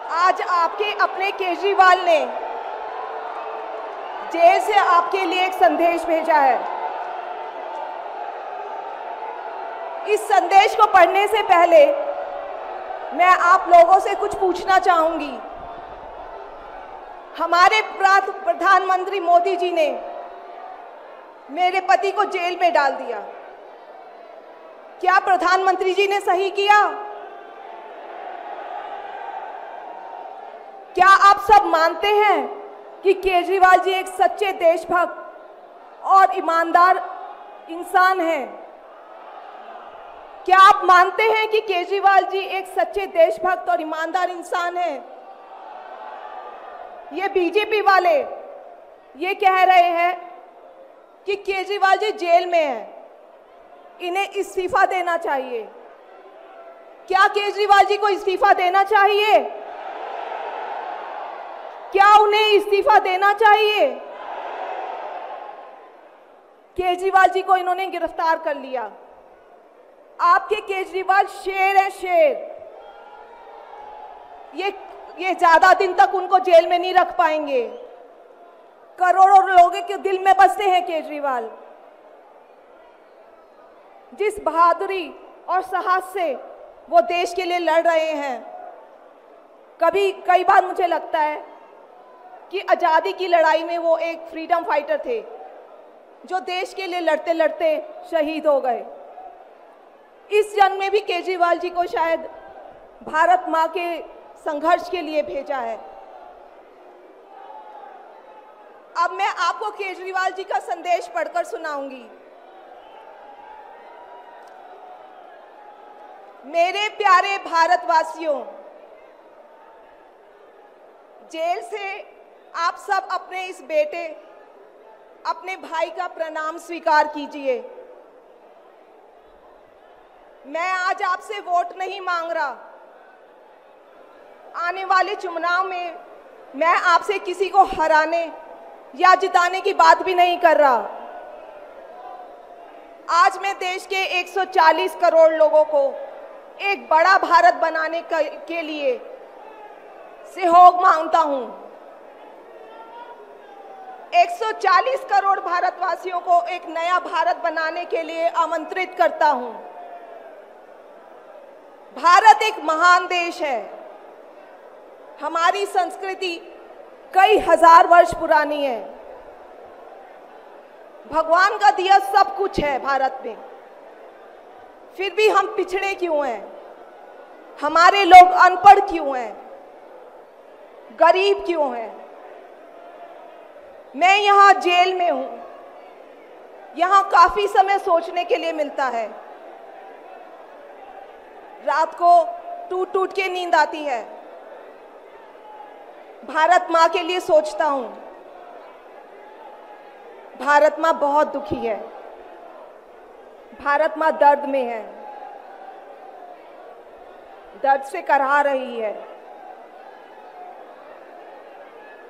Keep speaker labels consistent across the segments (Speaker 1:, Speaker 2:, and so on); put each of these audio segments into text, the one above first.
Speaker 1: आज आपके अपने केजरीवाल ने जेल से आपके लिए एक संदेश भेजा है। इस संदेश को पढ़ने से पहले मैं आप लोगों से कुछ पूछना चाहूंगी। हमारे प्रधानमंत्री मोदी जी ने मेरे पति को जेल में डाल दिया। क्या प्रधानमंत्री जी ने सही किया? क्या आप सब मानते हैं कि केजरीवाल जी एक सच्चे देशभक्त और ईमानदार इंसान हैं? क्या आप मानते हैं कि केजरीवाल जी एक सच्चे देशभक्त और ईमानदार इंसान हैं? ये बीजेपी वाले ये कह रहे हैं कि केजरीवाल जी जेल में हैं, इन्हें इस्तीफा देना चाहिए। क्या केजरीवाल जी को इस्तीफा देना चाहिए? क्या उन्हें इस्तीफा देना चाहिए? केजरीवाल जी को इन्होंने गिरफ्तार कर लिया। आपके केजरीवाल शेर है, शेर। ये ज्यादा दिन तक उनको जेल में नहीं रख पाएंगे। करोड़ों लोगों के दिल में बसते हैं केजरीवाल। जिस बहादुरी और साहस से वो देश के लिए लड़ रहे हैं, कई बार मुझे लगता है कि आज़ादी की लड़ाई में वो एक फ्रीडम फाइटर थे जो देश के लिए लड़ते लड़ते शहीद हो गए। इस जन्म में भी केजरीवाल जी को शायद भारत माँ के संघर्ष के लिए भेजा है। अब मैं आपको केजरीवाल जी का संदेश पढ़कर सुनाऊंगी। मेरे प्यारे भारतवासियों, जेल से आप सब अपने इस बेटे, अपने भाई का प्रणाम स्वीकार कीजिए। मैं आज आपसे वोट नहीं मांग रहा। आने वाले चुनाव में मैं आपसे किसी को हराने या जिताने की बात भी नहीं कर रहा। आज मैं देश के 140 करोड़ लोगों को एक बड़ा भारत बनाने के लिए सहयोग मांगता हूं। 140 करोड़ भारतवासियों को एक नया भारत बनाने के लिए आमंत्रित करता हूं। भारत एक महान देश है। हमारी संस्कृति कई हजार वर्ष पुरानी है। भगवान का दिया सब कुछ है भारत में, फिर भी हम पिछड़े क्यों हैं? हमारे लोग अनपढ़ क्यों हैं? गरीब क्यों हैं? मैं यहाँ जेल में हूँ। यहाँ काफी समय सोचने के लिए मिलता है। रात को टूट टूट के नींद आती है। भारत माँ के लिए सोचता हूँ। भारत माँ बहुत दुखी है। भारत माँ दर्द में है, दर्द से कराह रही है।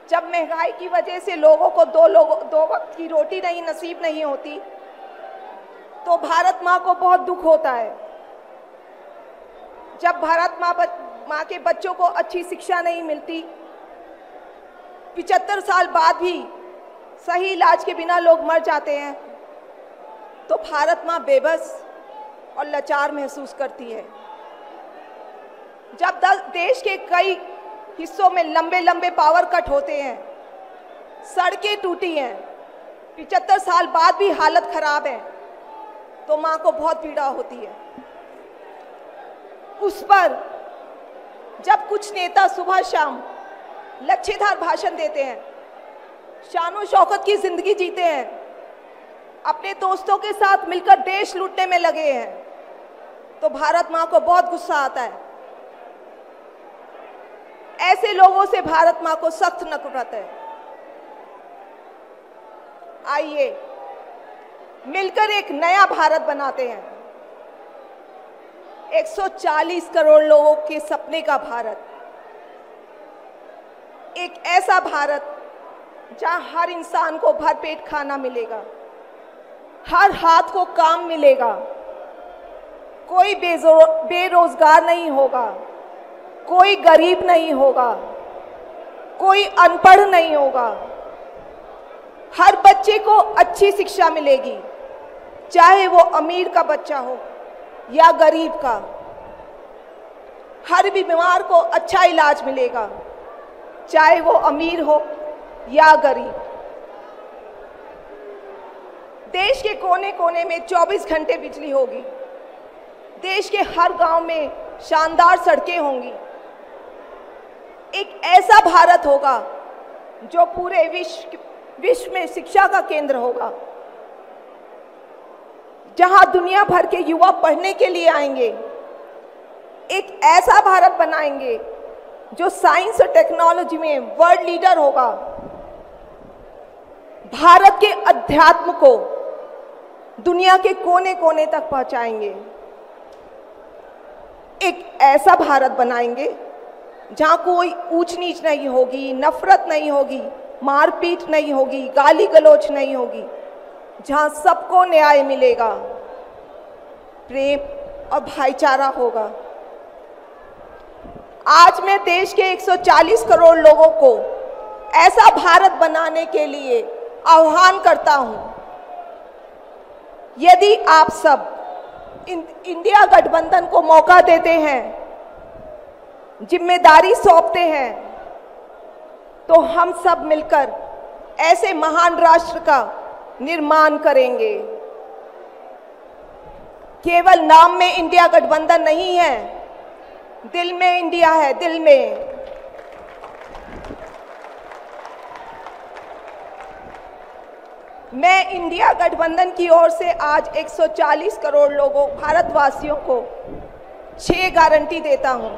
Speaker 1: जब महंगाई की वजह से लोगों को दो वक्त की रोटी नसीब नहीं होती, तो भारत माँ को बहुत दुख होता है। जब भारत माँ के बच्चों को अच्छी शिक्षा नहीं मिलती, 75 साल बाद भी सही इलाज के बिना लोग मर जाते हैं, तो भारत माँ बेबस और लाचार महसूस करती है। जब देश के कई हिस्सों में लंबे लंबे पावर कट होते हैं, सड़कें टूटी हैं, 75 साल बाद भी हालत खराब है, तो माँ को बहुत पीड़ा होती है। उस पर जब कुछ नेता सुबह शाम लच्छेदार भाषण देते हैं, शानो शौकत की जिंदगी जीते हैं, अपने दोस्तों के साथ मिलकर देश लूटने में लगे हैं, तो भारत माँ को बहुत गुस्सा आता है। ऐसे लोगों से भारत माँ को सख्त नफरत है। आइए मिलकर एक नया भारत बनाते हैं। 140 करोड़ लोगों के सपने का भारत, एक ऐसा भारत जहां हर इंसान को भरपेट खाना मिलेगा, हर हाथ को काम मिलेगा, कोई बेरोजगार नहीं होगा, कोई गरीब नहीं होगा, कोई अनपढ़ नहीं होगा। हर बच्चे को अच्छी शिक्षा मिलेगी, चाहे वो अमीर का बच्चा हो या गरीब का। हर बीमार को अच्छा इलाज मिलेगा, चाहे वो अमीर हो या गरीब। देश के कोने कोने में 24 घंटे बिजली होगी। देश के हर गांव में शानदार सड़कें होंगी। एक ऐसा भारत होगा जो पूरे विश्व में शिक्षा का केंद्र होगा, जहां दुनिया भर के युवा पढ़ने के लिए आएंगे। एक ऐसा भारत बनाएंगे जो साइंस और टेक्नोलॉजी में वर्ल्ड लीडर होगा। भारत के अध्यात्म को दुनिया के कोने कोने तक पहुंचाएंगे। एक ऐसा भारत बनाएंगे जहां कोई ऊंच नीच नहीं होगी, नफरत नहीं होगी, मारपीट नहीं होगी, गाली गलौज नहीं होगी, जहां सबको न्याय मिलेगा, प्रेम और भाईचारा होगा। आज मैं देश के 140 करोड़ लोगों को ऐसा भारत बनाने के लिए आह्वान करता हूं। यदि आप सब इंडिया गठबंधन को मौका देते हैं, जिम्मेदारी सौंपते हैं, तो हम सब मिलकर ऐसे महान राष्ट्र का निर्माण करेंगे। केवल नाम में इंडिया गठबंधन नहीं है, दिल में इंडिया है, दिल में। मैं इंडिया गठबंधन की ओर से आज 140 करोड़ लोगों भारतवासियों को 6 गारंटी देता हूं।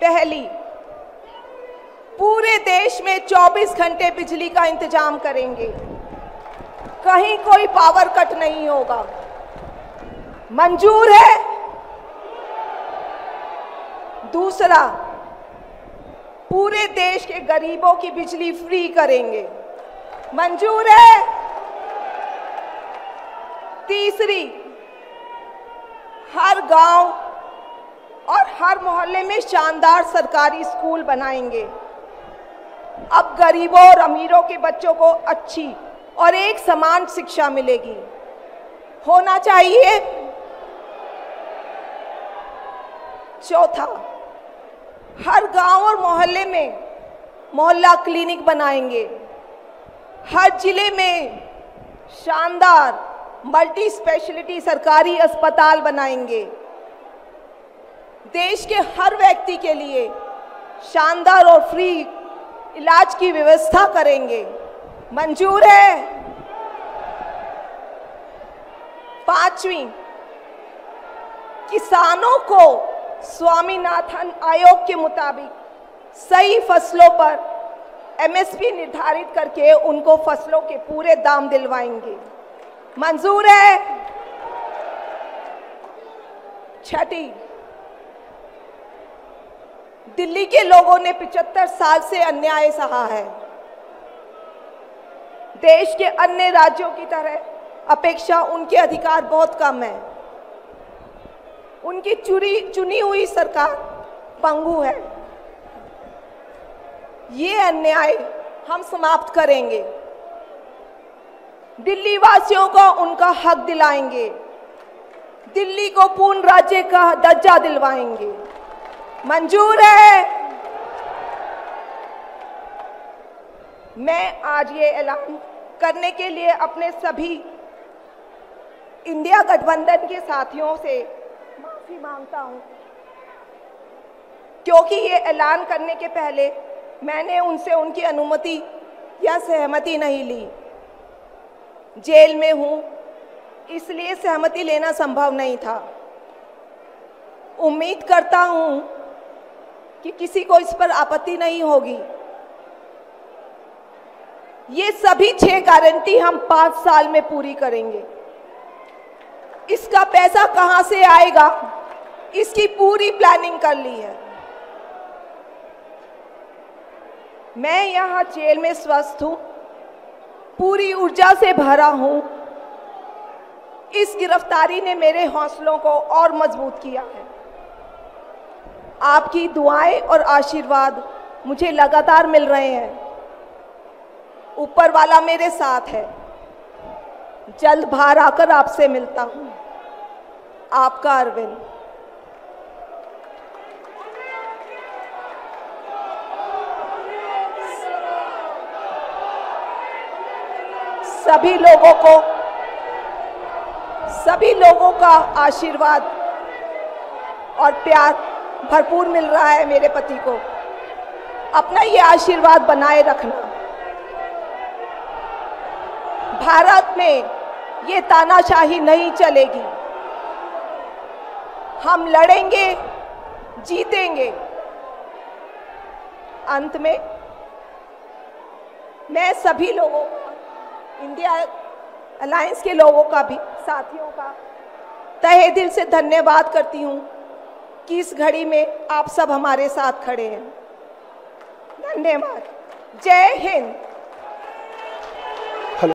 Speaker 1: पहली, पूरे देश में 24 घंटे बिजली का इंतजाम करेंगे, कहीं कोई पावर कट नहीं होगा। मंजूर है? दूसरा, पूरे देश के गरीबों की बिजली फ्री करेंगे, मंजूर है? तीसरी, हर गांव और हर मोहल्ले में शानदार सरकारी स्कूल बनाएंगे। अब गरीबों और अमीरों के बच्चों को अच्छी और एक समान शिक्षा मिलेगी, होना चाहिए। चौथा, हर गांव और मोहल्ले में मोहल्ला क्लिनिक बनाएंगे। हर जिले में शानदार मल्टी स्पेशलिटी सरकारी अस्पताल बनाएंगे। देश के हर व्यक्ति के लिए शानदार और फ्री इलाज की व्यवस्था करेंगे, मंजूर है? पांचवी, किसानों को स्वामीनाथन आयोग के मुताबिक सही फसलों पर एमएसपी निर्धारित करके उनको फसलों के पूरे दाम दिलवाएंगे, मंजूर है? छठी, दिल्ली के लोगों ने 75 साल से अन्याय सहा है। देश के अन्य राज्यों की तरह अपेक्षा उनके अधिकार बहुत कम है। उनकी चुनी हुई सरकार पंगु है। ये अन्याय हम समाप्त करेंगे। दिल्ली वासियों को उनका हक दिलाएंगे। दिल्ली को पूर्ण राज्य का दर्जा दिलवाएंगे, मंजूर है? मैं आज ये ऐलान करने के लिए अपने सभी इंडिया गठबंधन के साथियों से माफी मांगता हूं, क्योंकि ये ऐलान करने के पहले मैंने उनसे उनकी अनुमति या सहमति नहीं ली। जेल में हूं, इसलिए सहमति लेना संभव नहीं था। उम्मीद करता हूं कि किसी को इस पर आपत्ति नहीं होगी। ये सभी 6 गारंटी हम 5 साल में पूरी करेंगे। इसका पैसा कहां से आएगा, इसकी पूरी प्लानिंग कर ली है। मैं यहां जेल में स्वस्थ हूं, पूरी ऊर्जा से भरा हूं। इस गिरफ्तारी ने मेरे हौसलों को और मजबूत किया है। आपकी दुआएं और आशीर्वाद मुझे लगातार मिल रहे हैं। ऊपर वाला मेरे साथ है। जल्द बाहर आकर आपसे मिलता हूं। आपका अरविंद। सभी लोगों का आशीर्वाद और प्यार भरपूर मिल रहा है मेरे पति को। अपना ये आशीर्वाद बनाए रखना। भारत में ये तानाशाही नहीं चलेगी। हम लड़ेंगे, जीतेंगे। अंत में मैं सभी लोगों का, इंडिया अलायंस के लोगों का भी, साथियों का तहे दिल से धन्यवाद करती हूं कि इस घड़ी में आप सब हमारे साथ खड़े हैं। धन्यवाद। जय हिंद।